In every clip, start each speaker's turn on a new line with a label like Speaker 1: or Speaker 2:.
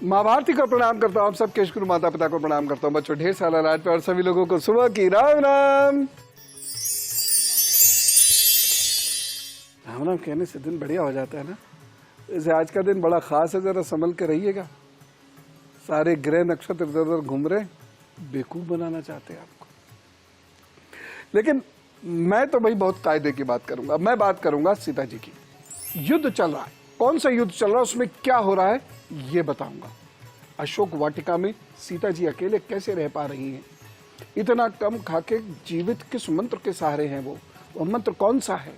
Speaker 1: माँ भारती को प्रणाम करता हूँ, आप सबके गुरु माता पिता को प्रणाम करता हूँ। बच्चों ढेर सारा राज पे और सभी लोगों को सुबह की राम राम। राम राम कहने से दिन बढ़िया हो जाता है ना। जैसे आज का दिन बड़ा खास है, जरा संभल के रहिएगा। सारे ग्रह नक्षत्र इधर उधर घूम रहे, बेवकूफ बनाना चाहते हैं आपको। लेकिन मैं तो भाई बहुत कायदे की बात करूंगा। मैं बात करूंगा सीता जी की। युद्ध चल रहा है, कौन सा युद्ध चल रहा है, उसमें क्या हो रहा है ये बताऊंगा। अशोक वाटिका में सीता जी अकेले कैसे रह पा रही हैं, इतना कम खाके जीवित किस मंत्र के सहारे हैं वो मंत्र कौन सा है।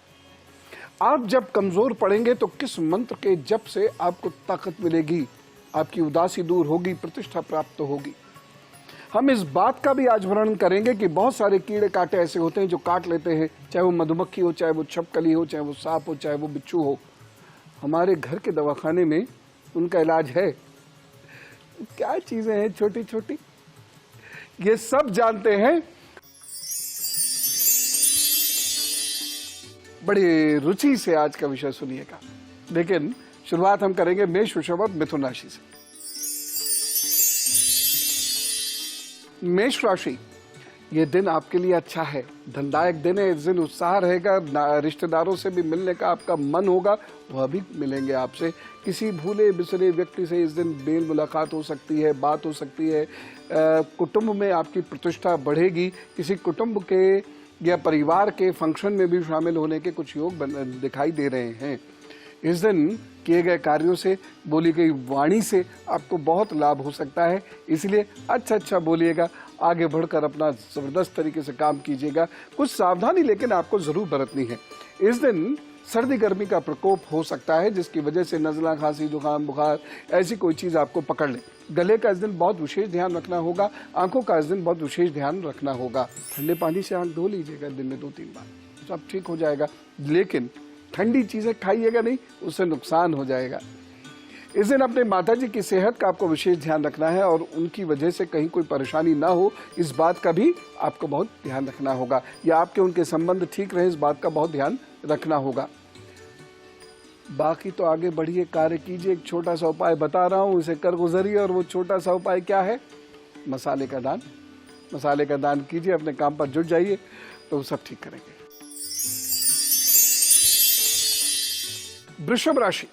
Speaker 1: आप जब कमजोर पड़ेंगे तो किस मंत्र के जप से आपको ताकत मिलेगी, आपकी उदासी दूर होगी, प्रतिष्ठा प्राप्त होगी। हम इस बात का भी आज वर्णन करेंगे कि बहुत सारे कीड़े कांटे ऐसे होते हैं जो काट लेते हैं, चाहे वो मधुमक्खी हो, चाहे वो छिपकली हो, चाहे वो सांप हो, चाहे वो बिच्छू हो। हमारे घर के दवाखाने में उनका इलाज है। क्या चीजें हैं छोटी छोटी, ये सब जानते हैं। बड़ी रुचि से आज का विषय सुनिएगा। लेकिन शुरुआत हम करेंगे मेष, वृषभ और मिथुन राशि से। मेष राशि, ये दिन आपके लिए अच्छा है, धनदायक दिन है। इस दिन उत्साह रहेगा, रिश्तेदारों से भी मिलने का आपका मन होगा, वह भी मिलेंगे आपसे। किसी भूले बिसरे व्यक्ति से इस दिन मेल मुलाकात हो सकती है, बात हो सकती है। कुटुंब में आपकी प्रतिष्ठा बढ़ेगी। किसी कुटुंब के या परिवार के फंक्शन में भी शामिल होने के कुछ योग दिखाई दे रहे हैं। इस दिन किए गए कार्यों से, बोली गई वाणी से आपको बहुत लाभ हो सकता है, इसलिए अच्छा बोलिएगा। आगे बढ़कर अपना जबरदस्त तरीके से काम कीजिएगा। कुछ सावधानी लेकिन आपको जरूर बरतनी है। इस दिन सर्दी गर्मी का प्रकोप हो सकता है, जिसकी वजह से नज़ला, खांसी, जुकाम, बुखार ऐसी कोई चीज आपको पकड़ ले। गले का इस दिन बहुत विशेष ध्यान रखना होगा। आंखों का इस दिन बहुत विशेष ध्यान रखना होगा। ठंडे पानी से आंख धो लीजिएगा दिन में 2-3 बार, सब ठीक हो जाएगा। लेकिन ठंडी चीजें खाइएगा नहीं, उससे नुकसान हो जाएगा। इस दिन अपने माताजी की सेहत का आपको विशेष ध्यान रखना है और उनकी वजह से कहीं कोई परेशानी ना हो, इस बात का भी आपको बहुत ध्यान रखना होगा। या आपके उनके संबंध ठीक रहे, इस बात का बहुत ध्यान रखना होगा। बाकी तो आगे बढ़िए, कार्य कीजिए। एक छोटा सा उपाय बता रहा हूं, इसे कर गुजरिए। और वो छोटा सा उपाय क्या है? मसाले का दान। मसाले का दान कीजिए, अपने काम पर जुट जाइए, तो सब ठीक करेंगे। वृषभ राशि,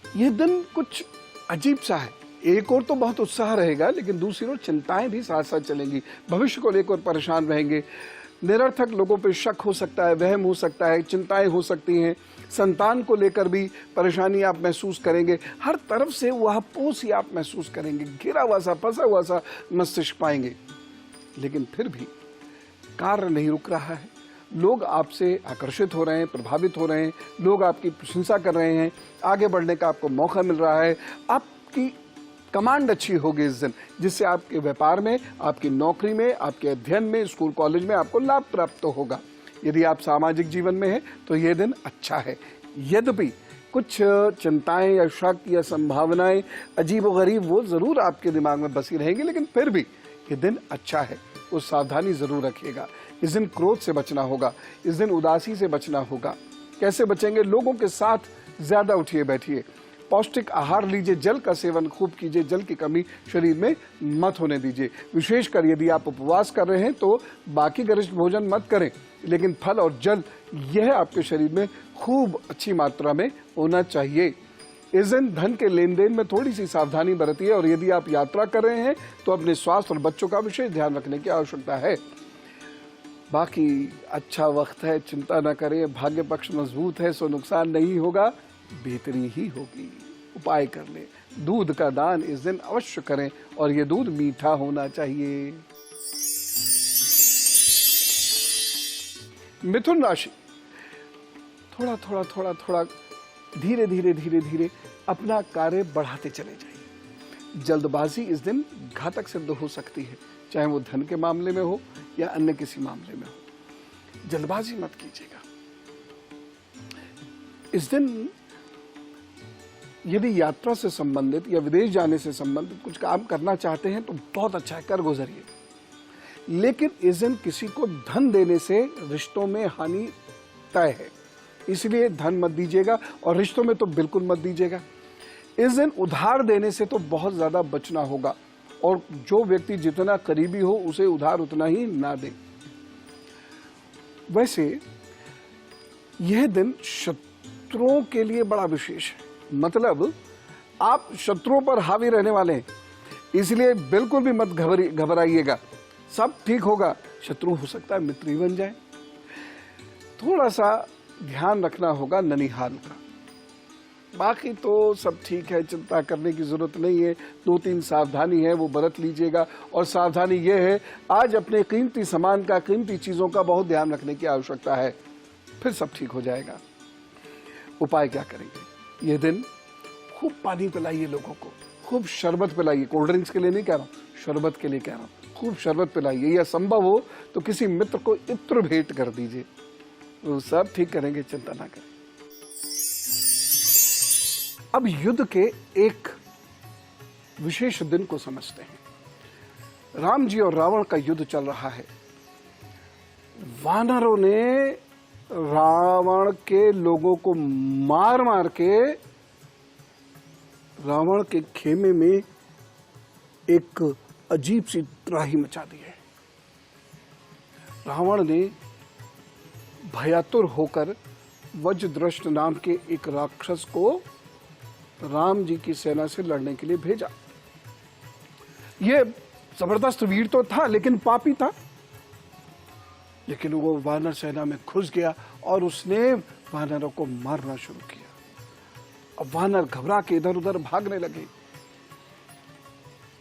Speaker 1: यह दिन कुछ अजीब सा है। एक और तो बहुत उत्साह रहेगा, लेकिन दूसरी ओर चिंताएं भी साथ साथ चलेंगी। भविष्य को लेकर परेशान रहेंगे। निरर्थक लोगों पर शक हो सकता है, वहम हो सकता है, चिंताएं हो सकती हैं। संतान को लेकर भी परेशानी आप महसूस करेंगे। हर तरफ से वह पोस ही आप महसूस करेंगे। घिरा हुआ सा, फंसा हुआ सा मस्तिष्क पाएंगे। लेकिन फिर भी कार्य नहीं रुक रहा है। लोग आपसे आकर्षित हो रहे हैं, प्रभावित हो रहे हैं। लोग आपकी प्रशंसा कर रहे हैं। आगे बढ़ने का आपको मौका मिल रहा है। आपकी कमांड अच्छी होगी इस दिन, जिससे आपके व्यापार में, आपकी नौकरी में, आपके अध्ययन में, स्कूल कॉलेज में आपको लाभ प्राप्त होगा। यदि आप सामाजिक जीवन में हैं तो यह दिन अच्छा है। यद्यपि कुछ चिंताएं या शक या संभावनाएं अजीबोगरीब वो जरूर आपके दिमाग में बसी रहेंगी, लेकिन फिर भी यह दिन अच्छा है। वो सावधानी जरूर रखिएगा। इस दिन क्रोध से बचना होगा। इस दिन उदासी से बचना होगा। कैसे बचेंगे? लोगों के साथ ज्यादा उठिए बैठिए। पौष्टिक आहार लीजिए, जल का सेवन खूब कीजिए। जल की कमी शरीर में मत होने दीजिए। विशेषकर यदि आप उपवास कर रहे हैं तो बाकी गरिष्ठ भोजन मत करें, लेकिन फल और जल यह आपके शरीर में खूब अच्छी मात्रा में होना चाहिए। इस दिन धन के लेन देन में थोड़ी सी सावधानी बरतिए। और यदि आप यात्रा कर रहे हैं तो अपने स्वास्थ्य और बच्चों का विशेष ध्यान रखने की आवश्यकता है। बाकी अच्छा वक्त है, चिंता न करें। भाग्य पक्ष मजबूत है, सो नुकसान नहीं होगा, बेहतरी ही होगी। उपाय कर ले, दूध का दान इस दिन अवश्य करें, और ये दूध मीठा होना चाहिए। मिथुन राशि, थोड़ा धीरे धीरे अपना कार्य बढ़ाते चले जाइए। जल्दबाजी इस दिन घातक सिद्ध हो सकती है, चाहे वो धन के मामले में हो या अन्य किसी मामले में हो। जल्दबाजी मत कीजिएगा। इस दिन यदि यात्रा से संबंधित या विदेश जाने से संबंधित कुछ काम करना चाहते हैं तो बहुत अच्छा है, कर गुजरिए। लेकिन इस दिन किसी को धन देने से रिश्तों में हानि तय है, इसलिए धन मत दीजिएगा और रिश्तों में तो बिल्कुल मत दीजिएगा। इस दिन उधार देने से तो बहुत ज्यादा बचना होगा, और जो व्यक्ति जितना करीबी हो उसे उधार उतना ही ना दे। वैसे यह दिन शत्रुओं के लिए बड़ा विशेष है, मतलब आप शत्रुओं पर हावी रहने वाले हैं, इसलिए बिल्कुल भी मत घबराइएगा, सब ठीक होगा। शत्रु हो सकता है मित्र ही बन जाए। थोड़ा सा ध्यान रखना होगा ननिहाल का, बाकी तो सब ठीक है, चिंता करने की जरूरत नहीं है। 2-3 सावधानी है वो बरत लीजिएगा, और सावधानी ये है आज अपने कीमती सामान का, कीमती चीजों का बहुत ध्यान रखने की आवश्यकता है, फिर सब ठीक हो जाएगा। उपाय क्या करेंगे? ये दिन खूब पानी पिलाइए लोगों को, खूब शरबत पिलाइए। कोल्ड ड्रिंक्स के लिए नहीं कह रहा हूँ, शरबत के लिए कह रहा हूँ। खूब शरबत पिलाइए, या संभव हो तो किसी मित्र को इत्र भेंट कर दीजिए, वो सब ठीक करेंगे, चिंता ना करें। अब युद्ध के एक विशेष दिन को समझते हैं। राम जी और रावण का युद्ध चल रहा है। वानरों ने रावण के लोगों को मार मार के रावण के खेमे में एक अजीब सी त्राही मचा दी है। रावण ने भयातुर होकर वज्रदृष्ट नाम के एक राक्षस को राम जी की सेना से लड़ने के लिए भेजा। यह जबरदस्त वीर तो था, लेकिन पापी था। लेकिन वो वानर सेना में घुस गया और उसने वानरों को मारना शुरू किया। अब वानर घबरा के इधर उधर भागने लगे।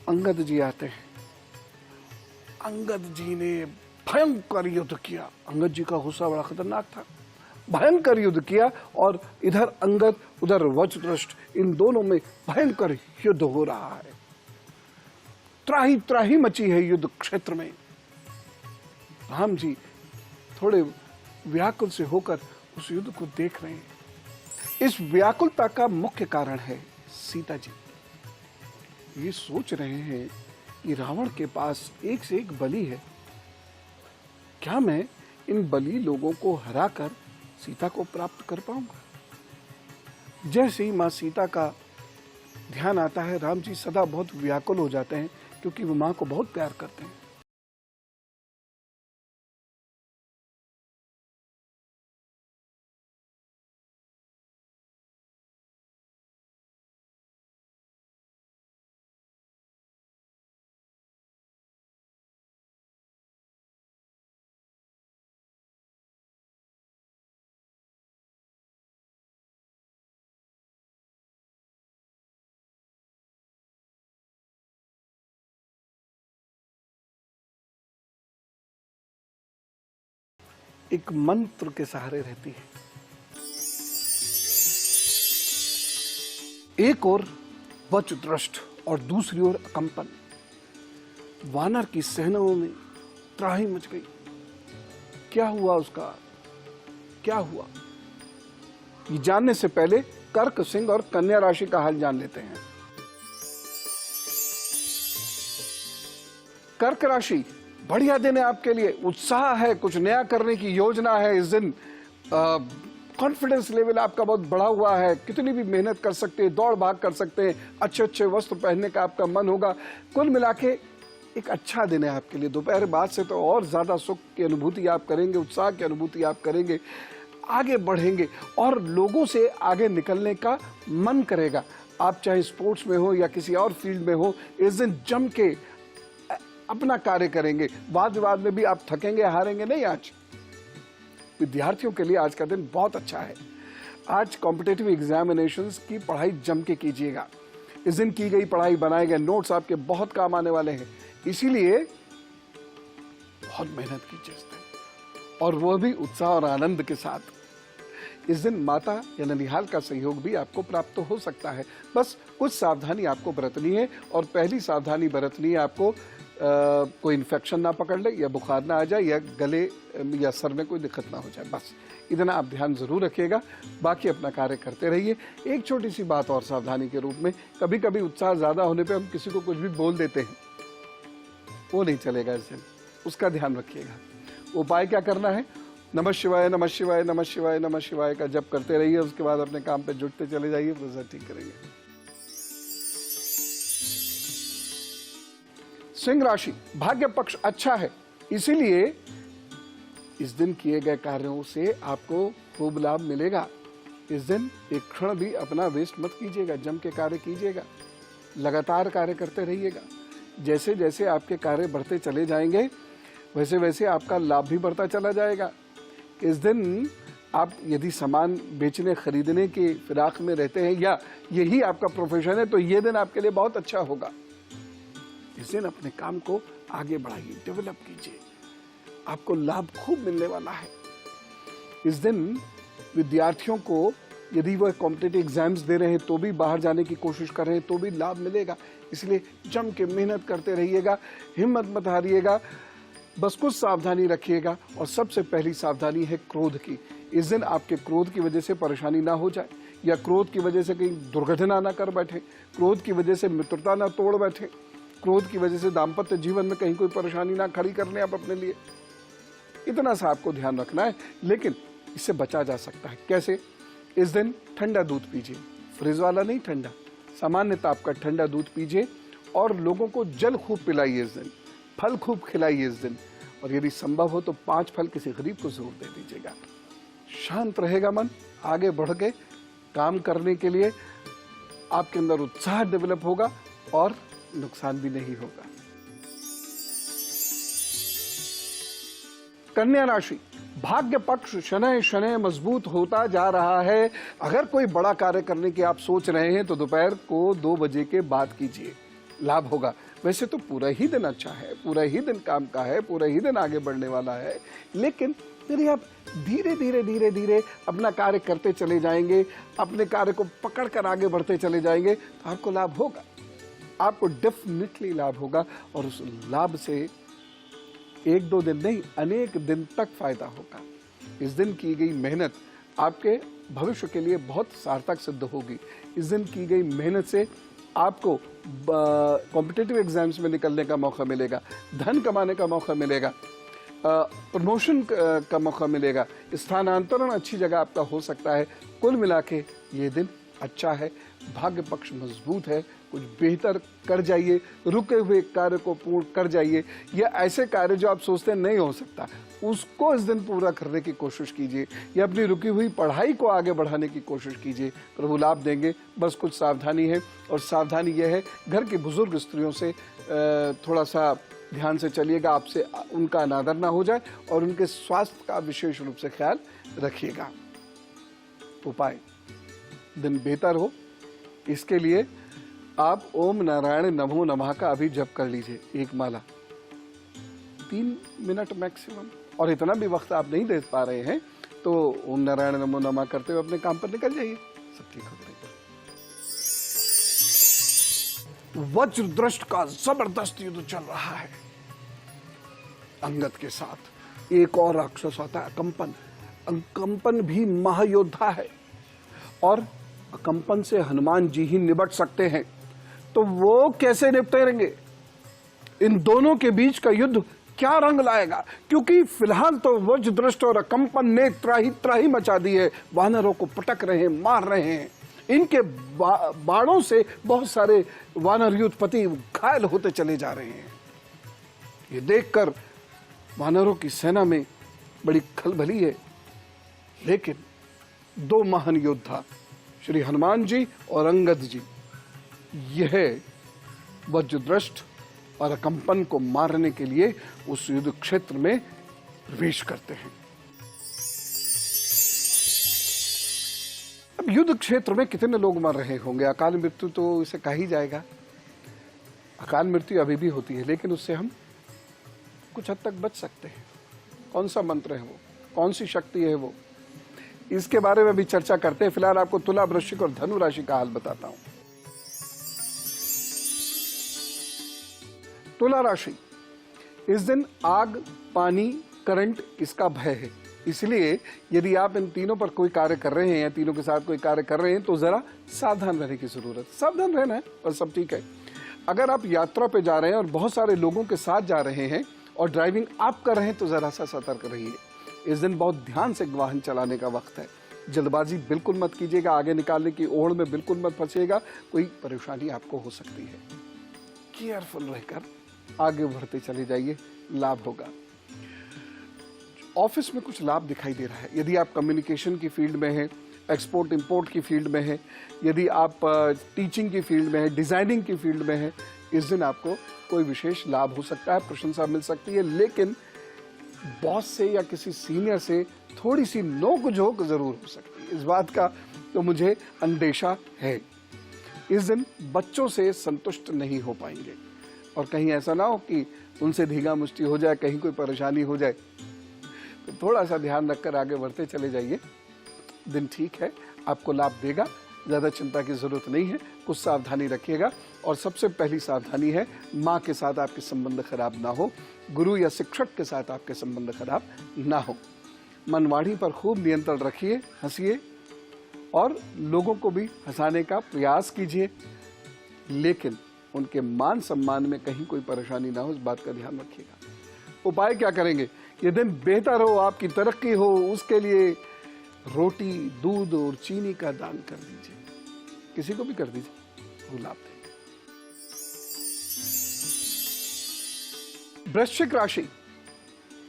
Speaker 1: अंगद जी आते हैं। अंगद जी ने भयंकर युद्ध किया। अंगद जी का गुस्सा बड़ा खतरनाक था। भयंकर युद्ध किया, और इधर अंगद उधर वज्रदृष्ट, इन दोनों में भयंकर युद्ध हो रहा है। त्राही त्राही मची है युद्ध क्षेत्र में। राम जी थोड़े व्याकुल से होकर उस युद्ध को देख रहे हैं। इस व्याकुलता का मुख्य कारण है सीता जी। ये सोच रहे हैं कि रावण के पास एक से एक बलि है, क्या मैं इन बलि लोगों को हराकर सीता को प्राप्त कर पाऊंगा? जैसे ही मां सीता का ध्यान आता है, राम जी सदा बहुत व्याकुल हो जाते हैं, क्योंकि वो मां को बहुत प्यार करते हैं। एक मंत्र के सहारे रहती है। एक ओर वज्रदृष्ट और दूसरी ओर अकंपन। वानर की सेनाओं में त्राही मच गई। क्या हुआ उसका, क्या हुआ? ये जानने से पहले कर्क सिंह और कन्या राशि का हाल जान लेते हैं। कर्क राशि, बढ़िया दिन है आपके लिए। उत्साह है, कुछ नया करने की योजना है। इस दिन कॉन्फिडेंस लेवल आपका बहुत बढ़ा हुआ है। कितनी भी मेहनत कर सकते हैं, दौड़ भाग कर सकते हैं, अच्छे अच्छे वस्त्र पहनने का आपका मन होगा। कुल मिला के एक अच्छा दिन है आपके लिए। दोपहर बाद से तो और ज्यादा सुख की अनुभूति आप करेंगे, उत्साह की अनुभूति आप करेंगे, आगे बढ़ेंगे और लोगों से आगे निकलने का मन करेगा। आप चाहे स्पोर्ट्स में हो या किसी और फील्ड में हो, इस दिन जम के अपना कार्य करेंगे। वाद विवाद में भी आप थकेंगे, हारेंगे नहीं। आज विद्यार्थियों के लिए आज का दिन बहुत अच्छा है। आज कॉम्पिटिटिव एग्जामिनेशंस की पढ़ाई जम के कीजिएगा। इस दिन की गई पढ़ाई, बनाए गए नोट्स आपके बहुत काम आने वाले हैं, इसीलिए बहुत मेहनत कीजिए इस दिन, और वो भी उत्साह और आनंद के साथ। इस दिन माता या ननिहाल का सहयोग भी आपको प्राप्त हो सकता है। बस कुछ सावधानी आपको बरतनी है, और पहली सावधानी बरतनी है आपको कोई इन्फेक्शन ना पकड़ ले, या बुखार ना आ जाए, या गले या सर में कोई दिक्कत ना हो जाए। बस इतना आप ध्यान जरूर रखिएगा। बाकी अपना कार्य करते रहिए। एक छोटी सी बात और सावधानी के रूप में, कभी कभी उत्साह ज्यादा होने पे हम किसी को कुछ भी बोल देते हैं, वो नहीं चलेगा इस दिन, उसका ध्यान रखिएगा। उपाय क्या करना है? नमः शिवाय नमः शिवाय नमः शिवाय नमः शिवाय का जप करते रहिए। उसके बाद अपने काम पे जुटते चले जाइए, फिर ठीक करेंगे। सिंह राशि, भाग्य पक्ष अच्छा है, इसीलिए इस दिन किए गए कार्यों से आपको खूब लाभ मिलेगा। इस दिन एक क्षण भी अपना वेस्ट मत कीजिएगा, जम के कार्य कीजिएगा, लगातार कार्य करते रहिएगा। जैसे जैसे आपके कार्य बढ़ते चले जाएंगे वैसे वैसे आपका लाभ भी बढ़ता चला जाएगा। इस दिन आप यदि सामान बेचने खरीदने के फिराक में रहते हैं या यही आपका प्रोफेशन है तो ये दिन आपके लिए बहुत अच्छा होगा। इस दिन अपने काम को आगे बढ़ाइए, डेवलप कीजिए, आपको लाभ खूब मिलने वाला है। इस दिन विद्यार्थियों को यदि वह कॉम्पिटिटिव एग्जाम्स दे रहे हैं तो भी, बाहर जाने की कोशिश कर रहे हैं तो भी लाभ मिलेगा। इसलिए जम के मेहनत करते रहिएगा, हिम्मत मत हारिएगा, बस कुछ सावधानी रखिएगा। और सबसे पहली सावधानी है क्रोध की। इस दिन आपके क्रोध की वजह से परेशानी ना हो जाए या क्रोध की वजह से कहीं दुर्घटना ना कर बैठे, क्रोध की वजह से मित्रता ना तोड़ बैठे, क्रोध की वजह से दाम्पत्य जीवन में कहीं कोई परेशानी ना खड़ी कर लें आप अपने लिए। इतना सा आपको ध्यान रखना है, लेकिन इससे बचा जा सकता है। कैसे? इस दिन ठंडा दूध पीजिए, फ्रिज वाला नहीं, ठंडा सामान्य ताप का ठंडा दूध पीजिए और लोगों को जल खूब पिलाइए इस दिन, फल खूब खिलाइए इस दिन, और यदि संभव हो तो 5 फल किसी गरीब को जरूर दे दीजिएगा। शांत रहेगा मन, आगे बढ़ के काम करने के लिए आपके अंदर उत्साह डेवलप होगा और नुकसान भी नहीं होगा। कन्या राशि, भाग्य पक्ष शनय शनय मजबूत होता जा रहा है। अगर कोई बड़ा कार्य करने की आप सोच रहे हैं तो दोपहर को 2 बजे के बाद कीजिए, लाभ होगा। वैसे तो पूरा ही दिन अच्छा है, पूरा ही दिन काम का है, पूरा ही दिन आगे बढ़ने वाला है, लेकिन यदि आप धीरे धीरे धीरे धीरे अपना कार्य करते चले जाएंगे, अपने कार्य को पकड़ कर आगे बढ़ते चले जाएंगे तो आपको लाभ होगा, आपको डेफिनेटली लाभ होगा। और उस लाभ से 1-2 दिन नहीं, अनेक दिन तक फायदा होगा। इस दिन की गई मेहनत आपके भविष्य के लिए बहुत सार्थक सिद्ध होगी। इस दिन की गई मेहनत से आपको कॉम्पिटिटिव एग्जाम्स में निकलने का मौका मिलेगा, धन कमाने का मौका मिलेगा, प्रमोशन का मौका मिलेगा, स्थानांतरण अच्छी जगह आपका हो सकता है। कुल मिला के ये दिन अच्छा है, भाग्य पक्ष मजबूत है। कुछ बेहतर कर जाइए, रुके हुए कार्य को पूर्ण कर जाइए, या ऐसे कार्य जो आप सोचते हैं नहीं हो सकता उसको इस दिन पूरा करने की कोशिश कीजिए, या अपनी रुकी हुई पढ़ाई को आगे बढ़ाने की कोशिश कीजिए। प्रभु लाभ देंगे, बस कुछ सावधानी है, और सावधानी यह है घर की बुजुर्ग स्त्रियों से थोड़ा सा ध्यान से चलिएगा, आपसे उनका अनादर ना हो जाए, और उनके स्वास्थ्य का विशेष रूप से ख्याल रखिएगा। उपाय दिन बेहतर हो इसके लिए आप ओम नारायण नमो नमः का अभी जप कर लीजिए, एक माला, 3 मिनट मैक्सिमम। और इतना भी वक्त आप नहीं दे पा रहे हैं तो ओम नारायण नमो नमः करते हुए अपने काम पर निकल जाइए, सब ठीक हो जाएगा। वज्र दृष्ट का जबरदस्त युद्ध चल रहा है अंगद के साथ। एक और राक्षस आता है अकंपन। अकंपन भी महायोद्धा है और अकंपन से हनुमान जी ही निपट सकते हैं, तो वो कैसे निपटेंगे? इन दोनों के बीच का युद्ध क्या रंग लाएगा? क्योंकि फिलहाल तो वज्रदृष्ट और अकंपन ने त्राही मचा दी है, वानरों को पटक रहे हैं, मार रहे हैं। इनके बाणों से बहुत सारे वानर युद्धपति घायल होते चले जा रहे हैं। ये देखकर वानरों की सेना में बड़ी खलबली है, लेकिन 2 महान योद्धा श्री हनुमान जी और अंगद जी, यह वज्रदृष्ट और अकंपन को मारने के लिए उस युद्ध क्षेत्र में प्रवेश करते हैं। अब युद्ध क्षेत्र में कितने लोग मर रहे होंगे? अकाल मृत्यु तो इसे कहा ही जाएगा। अकाल मृत्यु अभी भी होती है, लेकिन उससे हम कुछ हद तक बच सकते हैं। कौन सा मंत्र है वो, कौन सी शक्ति है वो, इसके बारे में भी चर्चा करते हैं। फिलहाल आपको तुला, वृश्चिक और धनु राशि का हाल बताता हूं। तुला राशि, इस दिन आग, पानी, करंट इसका भय है, इसलिए यदि आप इन तीनों पर कोई कार्य कर रहे हैं या तीनों के साथ कोई कार्य कर रहे हैं तो जरा सावधान रहने की जरूरत। सावधान रहना है और सब ठीक है। अगर आप यात्रा पे जा रहे हैं और बहुत सारे लोगों के साथ जा रहे हैं और ड्राइविंग आप कर रहे हैं तो जरा सा सतर्क रहिए। इस दिन बहुत ध्यान से वाहन चलाने का वक्त है। जल्दबाजी बिल्कुल मत कीजिएगा, आगे निकालने की ओढ़ में बिल्कुल मत फंसिएगा, कोई परेशानी आपको हो सकती है। केयरफुल रहकर आगे बढ़ते चले जाइए, लाभ होगा। ऑफिस में कुछ लाभ दिखाई दे रहा है। यदि आप कम्युनिकेशन की फील्ड में हैं, एक्सपोर्ट इंपोर्ट की फील्ड में हैं, यदि आप टीचिंग की फील्ड में हैं, डिजाइनिंग की फील्ड में हैं, इस दिन आपको कोई विशेष लाभ हो सकता है, प्रशंसा मिल सकती है, लेकिन बॉस से या किसी सीनियर से थोड़ी सी नोक-झोंक जरूर हो सकती है। इस बात का तो मुझे अंदेशा है। इस दिन बच्चों से संतुष्ट नहीं हो पाएंगे और कहीं ऐसा ना हो कि उनसे धींगा मुष्टि हो जाए, कहीं कोई परेशानी हो जाए, तो थोड़ा सा ध्यान रखकर आगे बढ़ते चले जाइए। दिन ठीक है, आपको लाभ देगा, ज़्यादा चिंता की ज़रूरत नहीं है। कुछ सावधानी रखिएगा और सबसे पहली सावधानी है माँ के साथ आपके संबंध खराब ना हो, गुरु या शिक्षक के साथ आपके संबंध खराब ना हो। मनवाणी पर खूब नियंत्रण रखिए, हंसिए और लोगों को भी हंसाने का प्रयास कीजिए, लेकिन उनके मान सम्मान में कहीं कोई परेशानी ना हो, इस बात का ध्यान रखिएगा। उपाय क्या करेंगे? ये दिन बेहतर हो, आपकी तरक्की हो, उसके लिए रोटी, दूध और चीनी का दान कर दीजिए। किसी को भी कर दीजिए, वो लाभ देंगे। वृश्चिक राशि,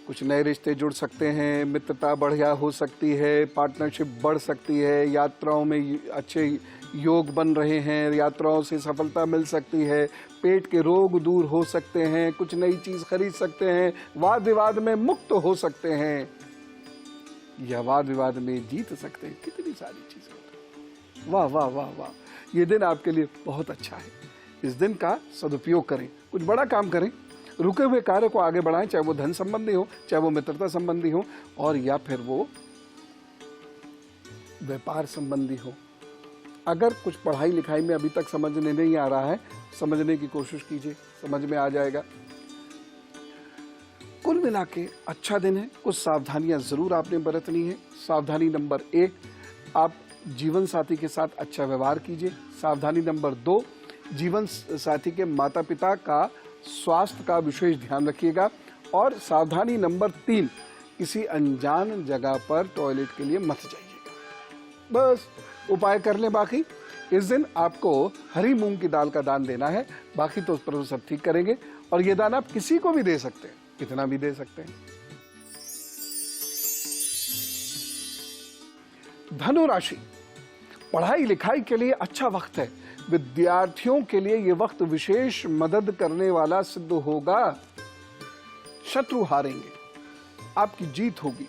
Speaker 1: कुछ नए रिश्ते जुड़ सकते हैं, मित्रता बढ़िया हो सकती है, पार्टनरशिप बढ़ सकती है, यात्राओं में अच्छे योग बन रहे हैं, यात्राओं से सफलता मिल सकती है, पेट के रोग दूर हो सकते हैं, कुछ नई चीज खरीद सकते हैं, वाद विवाद में मुक्त हो सकते हैं या वाद विवाद में जीत सकते हैं। कितनी सारी चीजें। वाह वाह वाह वाह, ये दिन आपके लिए बहुत अच्छा है। इस दिन का सदुपयोग करें, कुछ बड़ा काम करें, रुके हुए कार्य को आगे बढ़ाएं, चाहे वो धन संबंधी हो, चाहे वो मित्रता संबंधी हो, और या फिर वो व्यापार संबंधी हो। अगर कुछ पढ़ाई लिखाई में अभी तक समझने नहीं आ रहा है, समझने की कोशिश कीजिए, समझ में आ जाएगा। कुल मिला के अच्छा दिन है। कुछ सावधानियां जरूर आपने बरतनी है। सावधानी नंबर 1, आप जीवन साथी के साथ अच्छा व्यवहार कीजिए। सावधानी नंबर 2, जीवन साथी के माता पिता का स्वास्थ्य का विशेष ध्यान रखिएगा। और सावधानी नंबर 3, किसी अनजान जगह पर टॉयलेट के लिए मत जाइएगा। बस उपाय कर लें। बाकी इस दिन आपको हरी मूंग की दाल का दान देना है, बाकी तो उस पर सब ठीक करेंगे। और ये दान आप किसी को भी दे सकते हैं, कितना भी दे सकते हैं। धनु राशि, पढ़ाई लिखाई के लिए अच्छा वक्त है। विद्यार्थियों के लिए यह वक्त विशेष मदद करने वाला सिद्ध होगा। शत्रु हारेंगे, आपकी जीत होगी।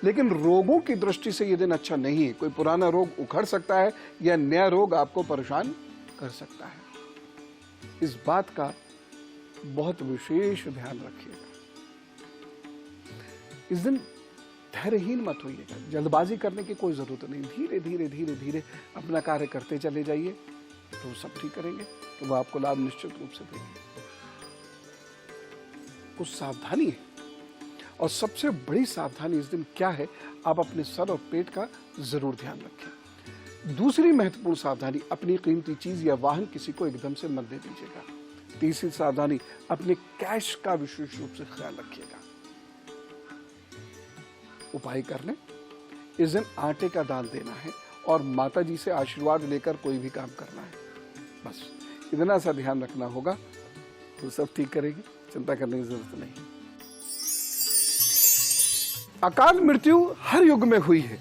Speaker 1: लेकिन रोगों की दृष्टि से यह दिन अच्छा नहीं है। कोई पुराना रोग उखड़ सकता है या नया रोग आपको परेशान कर सकता है। इस बात का बहुत विशेष ध्यान रखिएगा। इस दिन धैर्यहीन मत होइएगा, जल्दबाजी करने की कोई जरूरत नहीं। धीरे धीरे धीरे धीरे अपना कार्य करते चले जाइए, तो सब ठीक करेंगे, तो वो आपको लाभ निश्चित रूप से देंगे। कुछ सावधानी है, और सबसे बड़ी सावधानी इस दिन क्या है? आप अपने सर और पेट का जरूर ध्यान रखें। दूसरी महत्वपूर्ण सावधानी, अपनी कीमती चीज या वाहन किसी को एकदम से मत दे दीजिएगा। तीसरी सावधानी, अपने कैश का विशेष रूप से ख्याल रखिएगा। उपाय कर लें। इस दिन आटे का दान देना है और माता जी से आशीर्वाद लेकर कोई भी काम करना है। बस इतना सा ध्यान रखना होगा, तो सब ठीक करेगी, चिंता करने की जरूरत नहीं। अकाल मृत्यु हर युग में हुई है।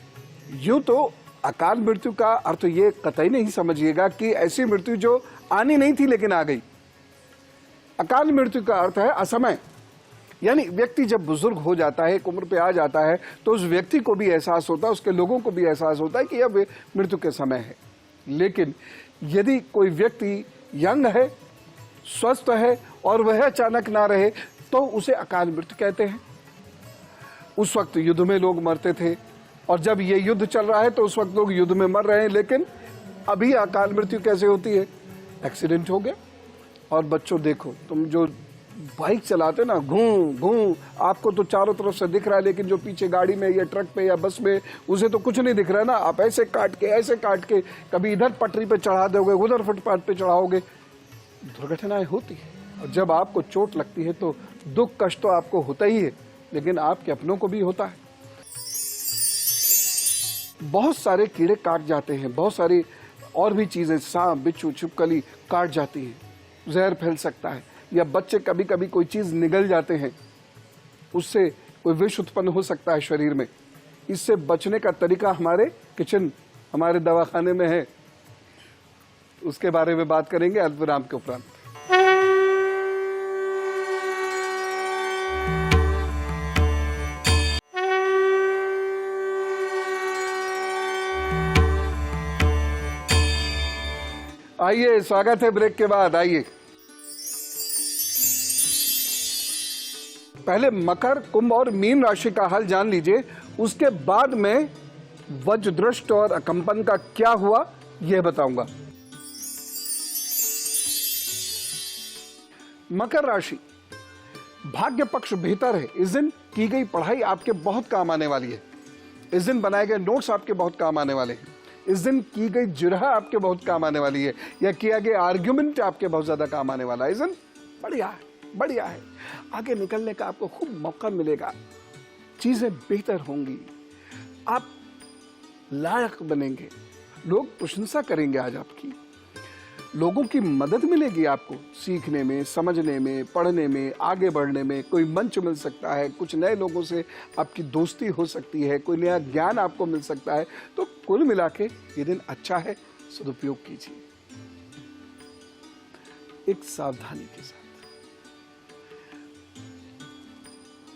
Speaker 1: यूं तो अकाल मृत्यु का अर्थ ये कतई नहीं समझिएगा कि ऐसी मृत्यु जो आनी नहीं थी लेकिन आ गई। अकाल मृत्यु का अर्थ है असमय, यानी व्यक्ति जब बुजुर्ग हो जाता है, एक उम्र पे आ जाता है, तो उस व्यक्ति को भी एहसास होता है, उसके लोगों को भी एहसास होता है कि अब मृत्यु के समय है। लेकिन यदि कोई व्यक्ति यंग है, स्वस्थ है और वह अचानक ना रहे, तो उसे अकाल मृत्यु कहते हैं। उस वक्त युद्ध में लोग मरते थे, और जब ये युद्ध चल रहा है तो उस वक्त लोग युद्ध में मर रहे हैं। लेकिन अभी अकाल मृत्यु कैसे होती है? एक्सीडेंट हो गया। और बच्चों देखो, तुम जो बाइक चलाते ना, घूं घूं, आपको तो चारों तरफ से दिख रहा है, लेकिन जो पीछे गाड़ी में या ट्रक पे या बस में, उसे तो कुछ नहीं दिख रहा है ना। आप ऐसे काट के कभी इधर पटरी पे चढ़ा दोगे, उधर फुटपाथ पे चढ़ाओगे, दुर्घटनाएं होती है। और जब आपको चोट लगती है तो दुख कष्ट तो आपको होता ही है, लेकिन आपके अपनों को भी होता है। बहुत सारे कीड़े काट जाते हैं, बहुत सारी और भी चीजें, सांप, बिच्छू, छिपकली काट जाती हैं, जहर फैल सकता है। या बच्चे कभी कभी कोई चीज निगल जाते हैं, उससे कोई विष उत्पन्न हो सकता है शरीर में। इससे बचने का तरीका हमारे किचन, हमारे दवाखाने में है। उसके बारे में बात करेंगे अल्पविराम के उपरांत। आइए, स्वागत है ब्रेक के बाद। आइए, पहले मकर, कुंभ और मीन राशि का हाल जान लीजिए, उसके बाद में वज्रदृष्ट और अकंपन का क्या हुआ यह बताऊंगा। मकर राशि, भाग्य पक्ष बेहतर है। इस दिन की गई पढ़ाई आपके बहुत काम आने वाली है। इस दिन बनाए गए नोट्स आपके बहुत काम आने वाले हैं। इस दिन की गई जिरह आपके बहुत काम आने वाली है, या किया गया आर्ग्यूमेंट आपके बहुत ज्यादा काम आने वाला है। इस दिन बढ़िया है, बढ़िया है। आगे निकलने का आपको खूब मौका मिलेगा, चीजें बेहतर होंगी, आप लायक बनेंगे, लोग प्रशंसा करेंगे आज आपकी, लोगों की मदद मिलेगी आपको सीखने में, समझने में, पढ़ने में, आगे बढ़ने में। कोई मंच मिल सकता है, कुछ नए लोगों से आपकी दोस्ती हो सकती है, कोई नया ज्ञान आपको मिल सकता है। तो कुल मिला के ये दिन अच्छा है, सदुपयोग कीजिए एक सावधानी के साथ।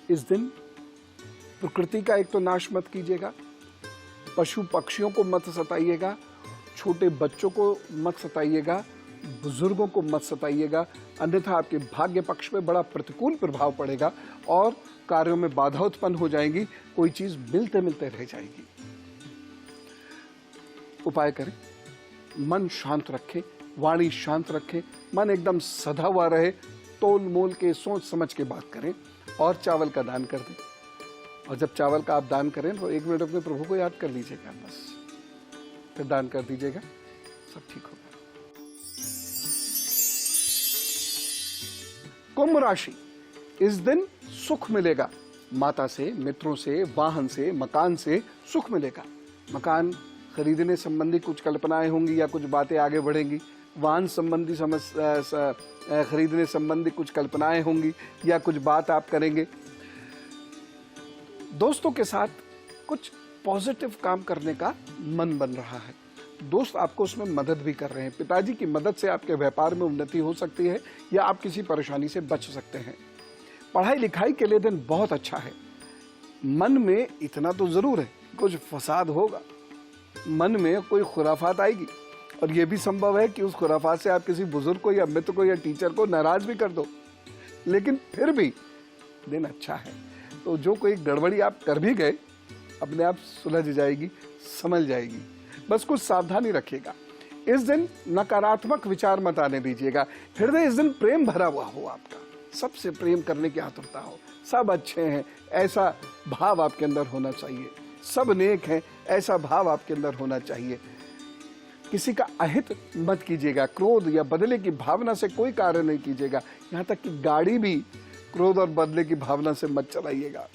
Speaker 1: इस दिन प्रकृति का एक तो नाश मत कीजिएगा, पशु पक्षियों को मत सताइएगा, छोटे बच्चों को मत सताइएगा, बुजुर्गों को मत सताइएगा, अन्यथा आपके भाग्य पक्ष में बड़ा प्रतिकूल प्रभाव पड़ेगा और कार्यों में बाधा उत्पन्न हो जाएंगी, कोई चीज मिलते मिलते रह जाएगी। उपाय करें, मन शांत रखें, वाणी शांत रखें, मन एकदम सधा हुआ रहे, तोल मोल के सोच समझ के बात करें और चावल का दान कर दें। और जब चावल का आप दान करें तो 1 मिनट अपने प्रभु को याद कर लीजिएगा, बस फिर दान कर दीजिएगा, सब ठीक होगा। कुंभ राशि, इस दिन सुख मिलेगा, माता से, मित्रों से, वाहन से, मकान से सुख मिलेगा। मकान खरीदने संबंधी कुछ कल्पनाएं होंगी या कुछ बातें आगे बढ़ेंगी। वाहन संबंधी खरीदने संबंधी कुछ कल्पनाएं होंगी या कुछ बात आप करेंगे। दोस्तों के साथ कुछ पॉजिटिव काम करने का मन बन रहा है, दोस्त आपको उसमें मदद भी कर रहे हैं। पिताजी की मदद से आपके व्यापार में उन्नति हो सकती है या आप किसी परेशानी से बच सकते हैं। पढ़ाई लिखाई के लिए दिन बहुत अच्छा है। मन में इतना तो जरूर है, कुछ फसाद होगा, मन में कोई खुराफात आएगी और यह भी संभव है कि उस खुराफात से आप किसी बुजुर्ग को या मित्र को या टीचर को नाराज भी कर दो, लेकिन फिर भी दिन अच्छा है। तो जो कोई गड़बड़ी आप कर भी गए, अपने आप सुलझ जाएगी, संभल जाएगी। बस कुछ सावधानी रखिएगा। इस दिन नकारात्मक विचार मत आने दीजिएगा। हृदय इस दिन प्रेम भरा हुआ हो, आपका सबसे प्रेम करने की आतुरता हो, सब अच्छे हैं ऐसा भाव आपके अंदर होना चाहिए, सब नेक हैं ऐसा भाव आपके अंदर होना चाहिए। किसी का अहित मत कीजिएगा, क्रोध या बदले की भावना से कोई कार्य नहीं कीजिएगा। यहाँ तक कि गाड़ी भी क्रोध और बदले की भावना से मत चलाइएगा।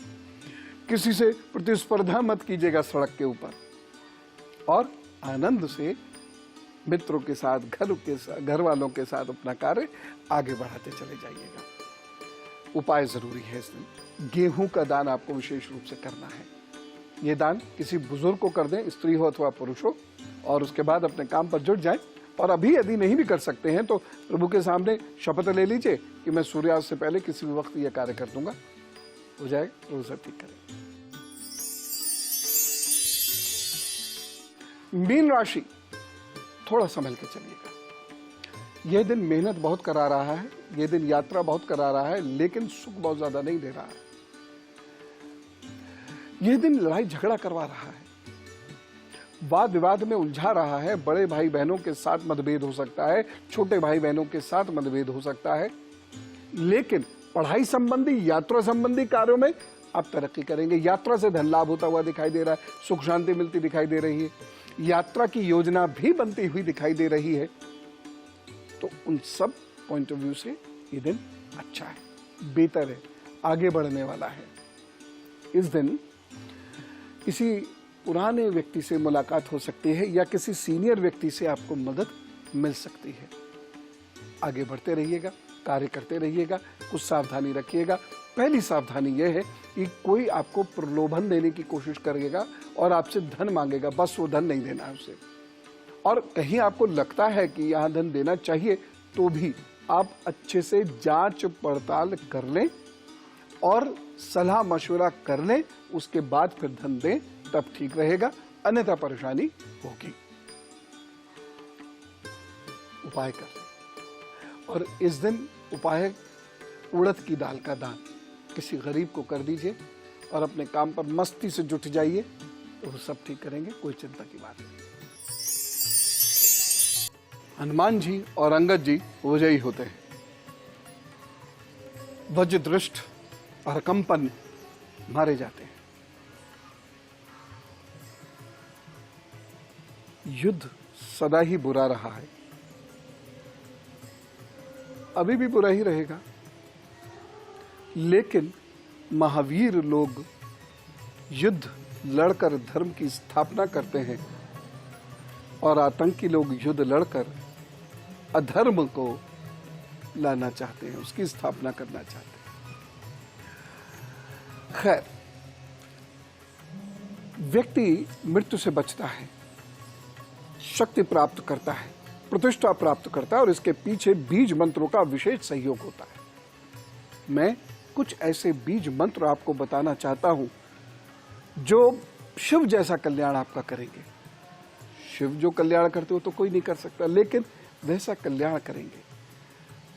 Speaker 1: किसी से प्रतिस्पर्धा मत कीजिएगा सड़क के ऊपर, और आनंद से मित्रों के साथ, घर वालों के साथ अपना कार्य आगे बढ़ाते चले जाइएगा। उपाय जरूरी है इस दिन, गेहूं का दान आपको विशेष रूप से करना है। ये दान किसी बुजुर्ग को कर दें, स्त्री हो अथवा पुरुष हो, और उसके बाद अपने काम पर जुट जाएं। और अभी यदि नहीं भी कर सकते हैं तो प्रभु के सामने शपथ ले लीजिए कि मैं सूर्यास्त से पहले किसी भी वक्त यह कार्य कर दूंगा, हो जाए, प्रभु सब ठीक करें। मीन राशि, थोड़ा संभल के चलिएगा। यह दिन मेहनत बहुत करा रहा है, यह दिन यात्रा बहुत करा रहा है, लेकिन सुख बहुत ज्यादा नहीं दे रहा है। यह दिन लड़ाई झगड़ा करवा रहा है, वाद विवाद में उलझा रहा है। बड़े भाई बहनों के साथ मतभेद हो सकता है, छोटे भाई बहनों के साथ मतभेद हो सकता है, लेकिन पढ़ाई संबंधी, यात्रा संबंधी कार्यों में आप तरक्की करेंगे। यात्रा से धन लाभ होता हुआ दिखाई दे रहा है, सुख शांति मिलती दिखाई दे रही है, यात्रा की योजना भी बनती हुई दिखाई दे रही है। तो उन सब पॉइंट ऑफ व्यू से ये दिन अच्छा है, बेहतर है, आगे बढ़ने वाला है। इस दिन किसी पुराने व्यक्ति से मुलाकात हो सकती है या किसी सीनियर व्यक्ति से आपको मदद मिल सकती है। आगे बढ़ते रहिएगा, कार्य करते रहिएगा, कुछ सावधानी रखिएगा। पहली सावधानी यह है कि कोई आपको प्रलोभन देने की कोशिश करेगा और आपसे धन मांगेगा, बस वो धन नहीं देना है उसे। और कहीं आपको लगता है कि यहाँ धन देना चाहिए तो भी आप अच्छे से जांच पड़ताल कर लें और सलाह मशवरा कर लें, उसके बाद फिर धन दें, तब ठीक रहेगा, अन्यथा परेशानी होगी। उपाय कर लें और इस दिन उपाय उड़द की दाल का दान किसी गरीब को कर दीजिए और अपने काम पर मस्ती से जुट जाइए, तो सब ठीक करेंगे, कोई चिंता की बात नहीं। हनुमान जी और अंगद जी विजयी होते हैं। वज्रदृष्ट और कंपन मारे जाते हैं। युद्ध सदा ही बुरा रहा है, अभी भी बुरा ही रहेगा, लेकिन महावीर लोग युद्ध लड़कर धर्म की स्थापना करते हैं और आतंकी लोग युद्ध लड़कर अधर्म को लाना चाहते हैं, उसकी स्थापना करना चाहते हैं। खैर, व्यक्ति मृत्यु से बचता है, शक्ति प्राप्त करता है, प्रतिष्ठा प्राप्त करता है और इसके पीछे बीज मंत्रों का विशेष सहयोग होता है। मैं कुछ ऐसे बीज मंत्र आपको बताना चाहता हूं जो शिव जैसा कल्याण आपका करेंगे। शिव जो कल्याण करते हो तो कोई नहीं कर सकता, लेकिन वैसा कल्याण करेंगे।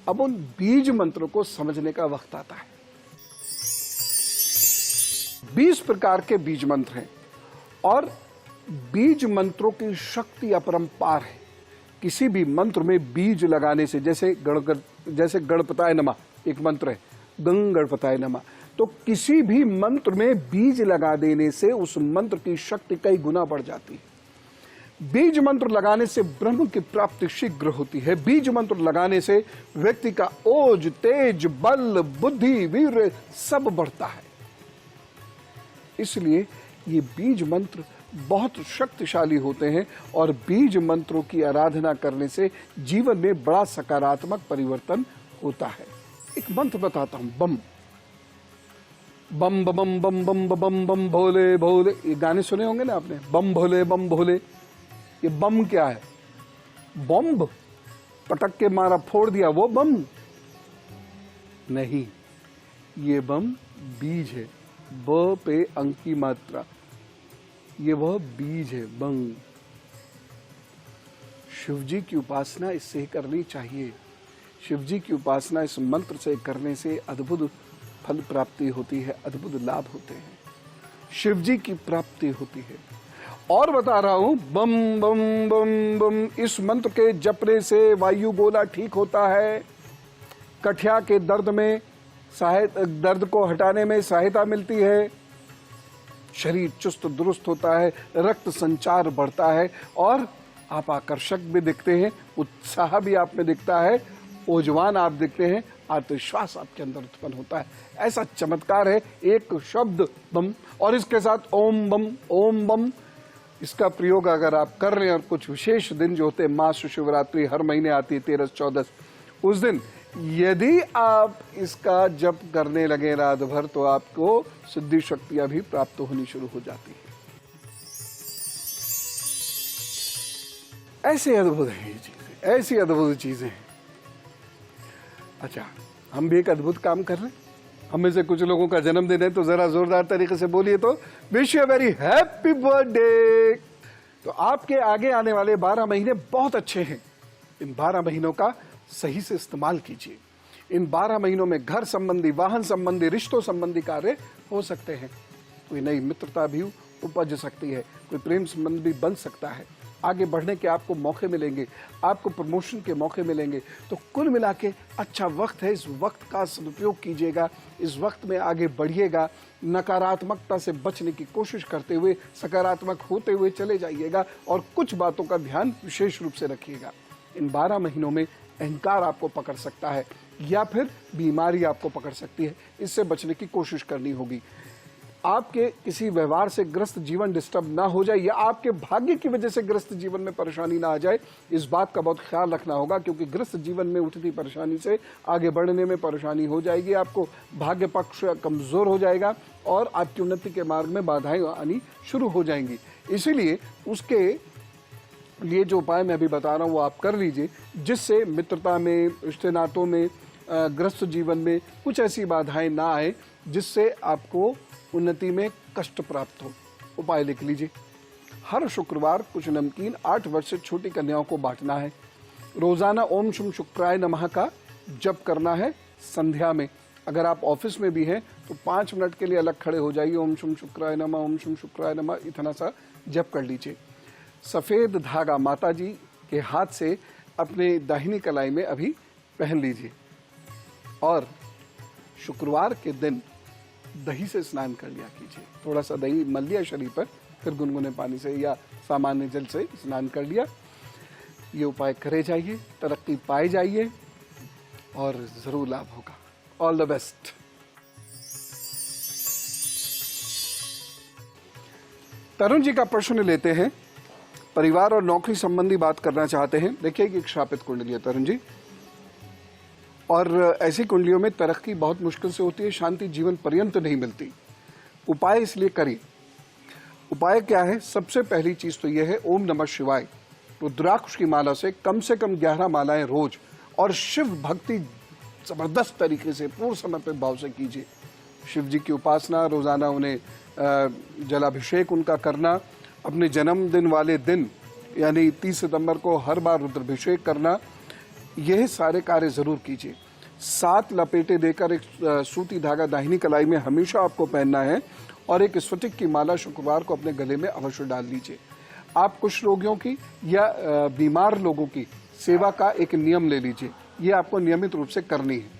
Speaker 1: अब उन बीज मंत्रों को समझने का वक्त आता है। 20 प्रकार के बीज मंत्र हैं और बीज मंत्रों की शक्ति अपरंपार है। किसी भी मंत्र में बीज लगाने से, जैसे गणपताय नमः एक मंत्र है, गंग गणपताय नमः, तो किसी भी मंत्र में बीज लगा देने से उस मंत्र की शक्ति कई गुना बढ़ जाती है। बीज मंत्र लगाने से ब्रह्म की प्राप्ति शीघ्र होती है। बीज मंत्र लगाने से व्यक्ति का ओज, तेज, बल, बुद्धि, वीर सब बढ़ता है। इसलिए ये बीज मंत्र बहुत शक्तिशाली होते हैं और बीज मंत्रों की आराधना करने से जीवन में बड़ा सकारात्मक परिवर्तन होता है। एक मंत्र बताता हूं, बम बम बम बम बम बम बम भोले भोले, ये गाने सुने होंगे ना आपने, बम भोले बम भोले। ये बम क्या है? बम पटक के मारा, फोड़ दिया, वो बम नहीं, ये बम बीज है। ब पे अंक की मात्रा, ये वह बीज है, बंग। शिवजी की उपासना इससे ही करनी चाहिए। शिवजी की उपासना इस मंत्र से करने से अद्भुत फल प्राप्ति होती है, अद्भुत लाभ होते हैं, शिवजी की प्राप्ति होती है। और बता रहा हूं, बम बम बम बम, इस मंत्र के जपने से वायु गोला ठीक होता है, कठिया के दर्द को हटाने में सहायता मिलती है, शरीर चुस्त दुरुस्त होता है, रक्त संचार बढ़ता है और आप आकर्षक भी दिखते हैं, उत्साह भी आप में दिखता है, ओजवान आप दिखते हैं, आत्मविश्वास आपके अंदर उत्पन्न होता है। ऐसा चमत्कार है एक शब्द बम और इसके साथ ओम बम, ओम बम। इसका प्रयोग अगर आप कर रहे हैं और कुछ विशेष दिन जो होते हैं, मास शिवरात्रि हर महीने आती है 13, 14, उस दिन यदि आप इसका जप करने लगे रात भर तो आपको सिद्धि शक्तियां भी प्राप्त होनी शुरू हो जाती है। ऐसे अद्भुत है ये चीजें, ऐसी अद्भुत चीजें हैं। अच्छा, हम भी एक अद्भुत काम कर रहे हैं। हम में से कुछ लोगों का जन्मदिन है तो जरा जोरदार तरीके से बोलिए तो wish you very happy birthday. तो आपके आगे आने वाले 12 महीने बहुत अच्छे हैं। इन 12 महीनों का सही से इस्तेमाल कीजिए। इन 12 महीनों में घर संबंधी, वाहन संबंधी, रिश्तों संबंधी कार्य हो सकते हैं। कोई नई मित्रता भी उपज सकती है, कोई प्रेम संबंध भी बन सकता है। आगे बढ़ने के आपको मौके मिलेंगे, आपको प्रमोशन के मौके मिलेंगे। तो कुल मिला के अच्छा वक्त है, इस वक्त का सदुपयोग कीजिएगा, इस वक्त में आगे बढ़िएगा। नकारात्मकता से बचने की कोशिश करते हुए सकारात्मक होते हुए चले जाइएगा और कुछ बातों का ध्यान विशेष रूप से रखिएगा। इन 12 महीनों में अहंकार आपको पकड़ सकता है या फिर बीमारी आपको पकड़ सकती है, इससे बचने की कोशिश करनी होगी। आपके किसी व्यवहार से ग्रस्त जीवन डिस्टर्ब ना हो जाए या आपके भाग्य की वजह से ग्रस्त जीवन में परेशानी ना आ जाए, इस बात का बहुत ख्याल रखना होगा, क्योंकि ग्रस्त जीवन में उठती परेशानी से आगे बढ़ने में परेशानी हो जाएगी, आपको भाग्य पक्ष कमजोर हो जाएगा और आपकी उन्नति के मार्ग में बाधाएं आनी शुरू हो जाएंगी। इसीलिए उसके लिए जो उपाय मैं अभी बता रहा हूँ वो आप कर लीजिए, जिससे मित्रता में, रिश्ते नातों में, ग्रस्त जीवन में कुछ ऐसी बाधाएं ना आए जिससे आपको उन्नति में कष्ट प्राप्त हो। उपाय लिख लीजिए। हर शुक्रवार कुछ नमकीन 8 वर्ष से छोटी कन्याओं को बांटना है। रोजाना ओम शुम शुक्राय नमः का जप करना है संध्या में। अगर आप ऑफिस में भी हैं तो 5 मिनट के लिए अलग खड़े हो जाइए, ओम शुम शुक्राय नमः, ओम शुम शुक्राय नमः, इतना सा जप कर लीजिए। सफेद धागा माता जी के हाथ से अपने दाहिनी कलाई में अभी पहन लीजिए और शुक्रवार के दिन दही से स्नान कर लिया कीजिए। थोड़ा सा दही मल लिया शरीर पर, फिर गुनगुने पानी से या सामान्य जल से स्नान कर लिया। ये उपाय करे जाइए, तरक्की पाए जाइए और जरूर लाभ होगा। All the best. Tarun ji का प्रश्न लेते हैं। परिवार और नौकरी संबंधी बात करना चाहते हैं। देखिए कि एक श्रापित कुंडली है तरुण जी, और ऐसी कुंडलियों में तरक्की बहुत मुश्किल से होती है, शांति जीवन पर्यंत नहीं मिलती। उपाय इसलिए करिए। उपाय क्या है? सबसे पहली चीज तो यह है ओम नमः शिवाय। रुद्राक्ष की माला से कम 11 मालाएं रोज और शिव भक्ति जबरदस्त तरीके से पूर्ण समर्पित भाव से कीजिए। शिव जी की उपासना, रोजाना उन्हें जलाभिषेक उनका करना, अपने जन्मदिन वाले दिन यानी 30 सितंबर को हर बार रुद्राभिषेक करना, यह सारे कार्य जरूर कीजिए। 7 लपेटे देकर एक सूती धागा दाहिनी कलाई में हमेशा आपको पहनना है और एक स्फटिक की माला शुक्रवार को अपने गले में अवश्य डाल लीजिए। आप कुछ रोगियों की या बीमार लोगों की सेवा का एक नियम ले लीजिए। ये आपको नियमित रूप से करनी है।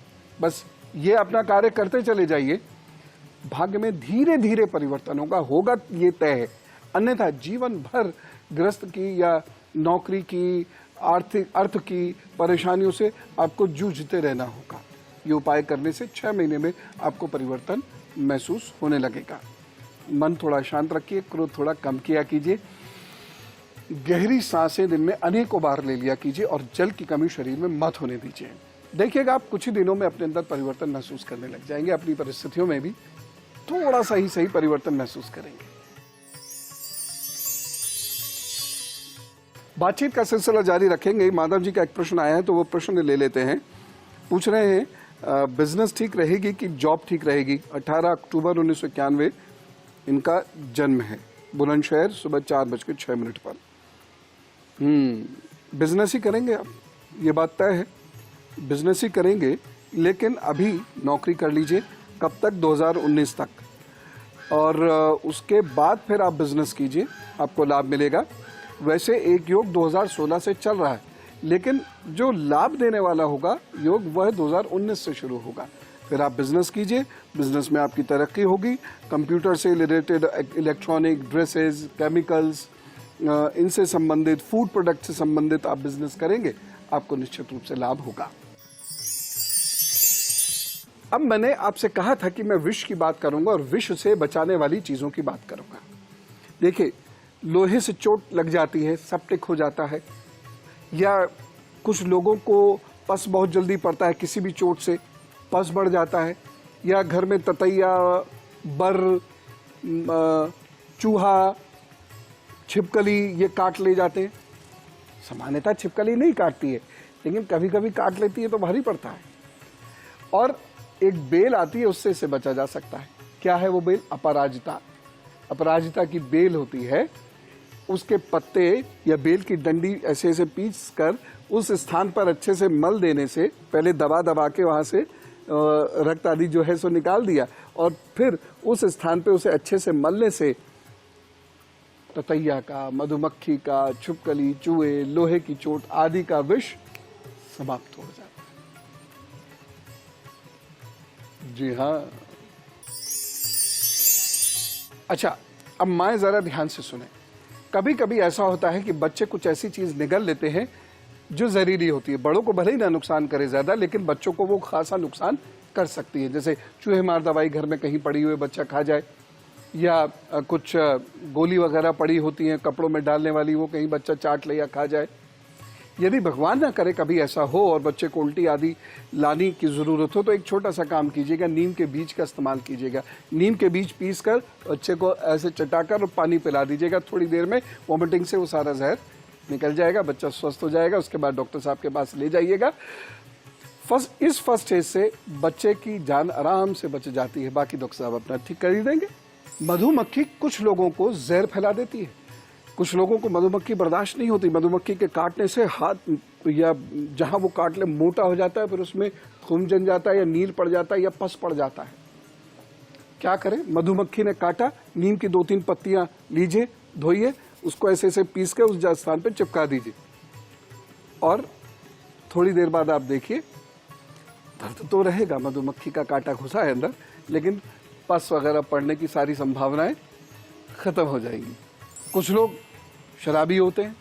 Speaker 1: बस ये अपना कार्य करते चले जाइए, भाग्य में धीरे धीरे परिवर्तन होगा ये तय है। अन्यथा जीवन भर ग्रस्त की या नौकरी की, अर्थ की परेशानियों से आपको जूझते रहना होगा। ये उपाय करने से 6 महीने में आपको परिवर्तन महसूस होने लगेगा। मन थोड़ा शांत रखिए, क्रोध थोड़ा कम किया कीजिए, गहरी सांसें दिन में अनेकों बार ले लिया कीजिए और जल की कमी शरीर में मत होने दीजिए। देखिएगा आप कुछ ही दिनों में अपने अंदर परिवर्तन महसूस करने लग जाएंगे। अपनी परिस्थितियों में भी थोड़ा सा ही सही परिवर्तन महसूस करेंगे। बातचीत का सिलसिला जारी रखेंगे। माधव जी का एक प्रश्न आया है तो वो प्रश्न ले लेते हैं। पूछ रहे हैं बिजनेस ठीक रहेगी कि जॉब ठीक रहेगी। 18 अक्टूबर 1991 इनका जन्म है, बुलंदशहर, सुबह 4:06 पर। बिजनेस ही करेंगे आप, ये बात तय है। बिजनेस ही करेंगे, लेकिन अभी नौकरी कर लीजिए। कब तक? 2019 तक, और उसके बाद फिर आप बिजनेस कीजिए, आपको लाभ मिलेगा। वैसे एक योग 2016 से चल रहा है, लेकिन जो लाभ देने वाला होगा योग वह 2019 से शुरू होगा। फिर आप बिजनेस कीजिए, बिजनेस में आपकी तरक्की होगी। कंप्यूटर से रिलेटेड, इलेक्ट्रॉनिक, ड्रेसेस, केमिकल्स, इनसे संबंधित, फूड प्रोडक्ट से संबंधित आप बिजनेस करेंगे, आपको निश्चित रूप से लाभ होगा। अब मैंने आपसे कहा था कि मैं विष की बात करूंगा और विष से बचाने वाली चीजों की बात करूंगा। देखिए, लोहे से चोट लग जाती है, सेप्टिक हो जाता है, या कुछ लोगों को पस बहुत जल्दी पड़ता है, किसी भी चोट से पस बढ़ जाता है, या घर में ततैया, बर, चूहा, छिपकली ये काट ले जाते हैं। सामान्यतः छिपकली नहीं काटती है, लेकिन कभी कभी काट लेती है तो भारी पड़ता है। और एक बेल आती है, उससे इसे बचा जा सकता है। क्या है वो बेल? अपराजिता। अपराजिता की बेल होती है, उसके पत्ते या बेल की डंडी ऐसे ऐसे पीस कर उस स्थान पर अच्छे से मल देने से, पहले दबा दबा के वहां से रक्त आदि जो है सो निकाल दिया, और फिर उस स्थान पे उसे अच्छे से मलने से ततैया का, मधुमक्खी का, छिपकली, चूहे, लोहे की चोट आदि का विष समाप्त हो जाता है। जी हाँ। अच्छा, अब माएं जरा ध्यान से सुने। कभी कभी ऐसा होता है कि बच्चे कुछ ऐसी चीज निगल लेते हैं जो जहरीली होती है। बड़ों को भले ही ना नुकसान करे ज्यादा, लेकिन बच्चों को वो खासा नुकसान कर सकती है। जैसे चूहे मार दवाई घर में कहीं पड़ी हुई बच्चा खा जाए, या कुछ गोली वगैरह पड़ी होती हैं कपड़ों में डालने वाली, वो कहीं बच्चा चाट ले या खा जाए। यदि भगवान ना करे कभी ऐसा हो और बच्चे को उल्टी आदि लाने की ज़रूरत हो, तो एक छोटा सा काम कीजिएगा, नीम के बीज का इस्तेमाल कीजिएगा। नीम के बीज पीस कर बच्चे को ऐसे चटाकर और पानी पिला दीजिएगा। थोड़ी देर में वॉमिटिंग से वो सारा जहर निकल जाएगा, बच्चा स्वस्थ हो जाएगा। उसके बाद डॉक्टर साहब के पास ले जाइएगा। इस फर्स्ट स्टेज से बच्चे की जान आराम से बच जाती है। बाकी डॉक्टर साहब अपना ठीक कर ही देंगे। मधुमक्खी कुछ लोगों को जहर फैला देती है, कुछ लोगों को मधुमक्खी बर्दाश्त नहीं होती। मधुमक्खी के काटने से हाथ या जहां वो काट ले मोटा हो जाता है, फिर उसमें खून जम जाता है या नील पड़ जाता है या पस पड़ जाता है। क्या करें? मधुमक्खी ने काटा, नीम की 2-3 पत्तियां लीजिए, धोइए, उसको ऐसे ऐसे पीस के उस स्थान पर चिपका दीजिए और थोड़ी देर बाद आप देखिए दर्द तो रहेगा, मधुमक्खी का कांटा घुसा है अंदर, लेकिन पस वगैरह पड़ने की सारी संभावनाएं खत्म हो जाएंगी। कुछ लोग शराबी होते हैं,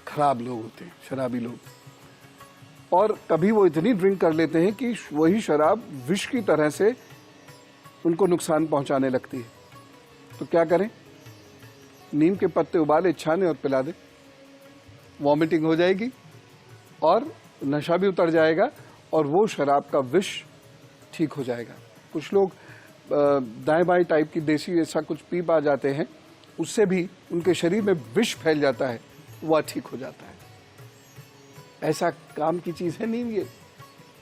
Speaker 1: खराब लोग होते हैं शराबी लोग, और कभी वो इतनी ड्रिंक कर लेते हैं कि वही शराब विष की तरह से उनको नुकसान पहुंचाने लगती है। तो क्या करें? नीम के पत्ते उबाले, छाने और पिला दें। वॉमिटिंग हो जाएगी और नशा भी उतर जाएगा और वो शराब का विष ठीक हो जाएगा। कुछ लोग दाएं बाएं टाइप की देसी ऐसा कुछ पी पा जाते हैं, उससे भी उनके शरीर में विष फैल जाता है, वह ठीक हो जाता है। ऐसा काम की चीज है नीम ये।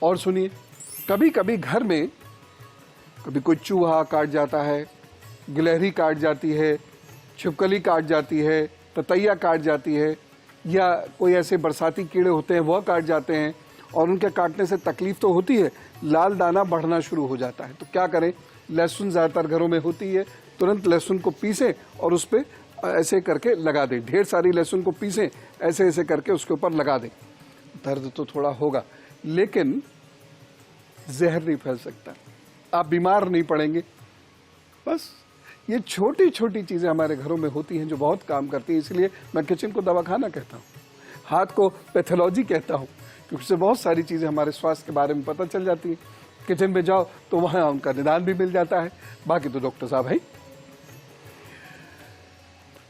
Speaker 1: और सुनिए, कभी कभी घर में कभी कोई चूहा काट जाता है, गिलहरी काट जाती है, छिपकली काट जाती है, ततैया काट जाती है, या कोई ऐसे बरसाती कीड़े होते हैं वह काट जाते हैं, और उनके काटने से तकलीफ तो होती है, लाल दाना बढ़ना शुरू हो जाता है। तो क्या करें? लहसुन ज़्यादातर घरों में होती है, तुरंत लहसुन को पीसें और उस पर ऐसे करके लगा दें। ढेर सारी लहसुन को पीसें, ऐसे ऐसे करके उसके ऊपर लगा दें। दर्द तो थोड़ा होगा, लेकिन जहर नहीं फैल सकता, आप बीमार नहीं पड़ेंगे। बस ये छोटी छोटी चीज़ें हमारे घरों में होती हैं जो बहुत काम करती हैं। इसलिए मैं किचन को दवाखाना कहता हूँ, हाथ को पैथोलॉजी कहता हूँ, क्योंकि उससे बहुत सारी चीज़ें हमारे स्वास्थ्य के बारे में पता चल जाती हैं। किचन में जाओ तो वहाँ उनका निदान भी मिल जाता है। बाकी तो डॉक्टर साहब है।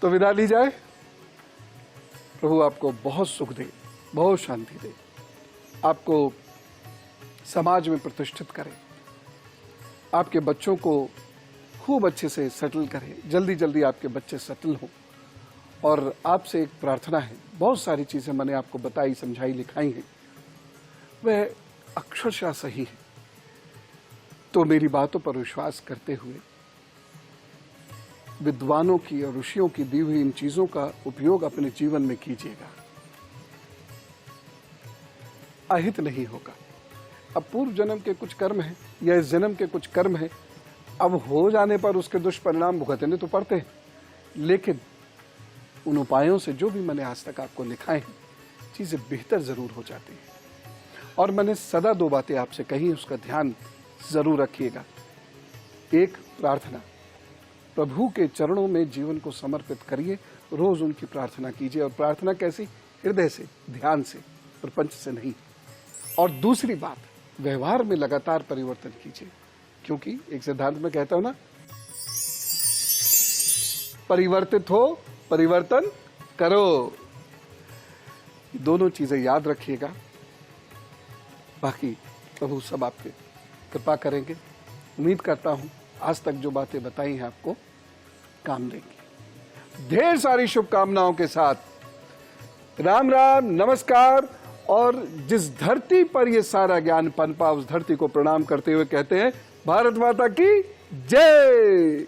Speaker 1: तो विदा ली जाए। प्रभु आपको बहुत सुख दे, बहुत शांति दे, आपको समाज में प्रतिष्ठित करे, आपके बच्चों को खूब अच्छे से सेटल करे, जल्दी जल्दी आपके बच्चे सेटल हों। और आपसे एक प्रार्थना है, बहुत सारी चीज़ें मैंने आपको बताई, समझाई, लिखाई हैं, वह अक्षरशः सही है। तो मेरी बातों पर विश्वास करते हुए विद्वानों की और ऋषियों की दी हुई इन चीज़ों का उपयोग अपने जीवन में कीजिएगा, अहित नहीं होगा। अब पूर्व जन्म के कुछ कर्म हैं या इस जन्म के कुछ कर्म हैं, अब हो जाने पर उसके दुष्परिणाम भुगतने तो पड़ते हैं, लेकिन उन उपायों से जो भी मैंने आज तक आपको लिखाए हैं, चीज़ें बेहतर ज़रूर हो जाती हैं। और मैंने सदा 2 बातें आपसे कही, उसका ध्यान ज़रूर रखिएगा। एक, प्रार्थना, प्रभु के चरणों में जीवन को समर्पित करिए, रोज़ उनकी प्रार्थना कीजिए। और प्रार्थना कैसी? हृदय से, ध्यान से, प्रपंच से नहीं। और दूसरी बात, व्यवहार में लगातार परिवर्तन कीजिए, क्योंकि एक सिद्धांत में कहता हूं ना, परिवर्तित हो, परिवर्तन करो। दोनों चीजें याद रखिएगा। बाकी प्रभु सब आपके कृपा करेंगे। उम्मीद करता हूं आज तक जो बातें बताई हैं आपको काम देंगी। ढेर सारी शुभकामनाओं के साथ राम राम, नमस्कार। और जिस धरती पर ये सारा ज्ञान पनपा, उस धरती को प्रणाम करते हुए कहते हैं, भारत माता की जय।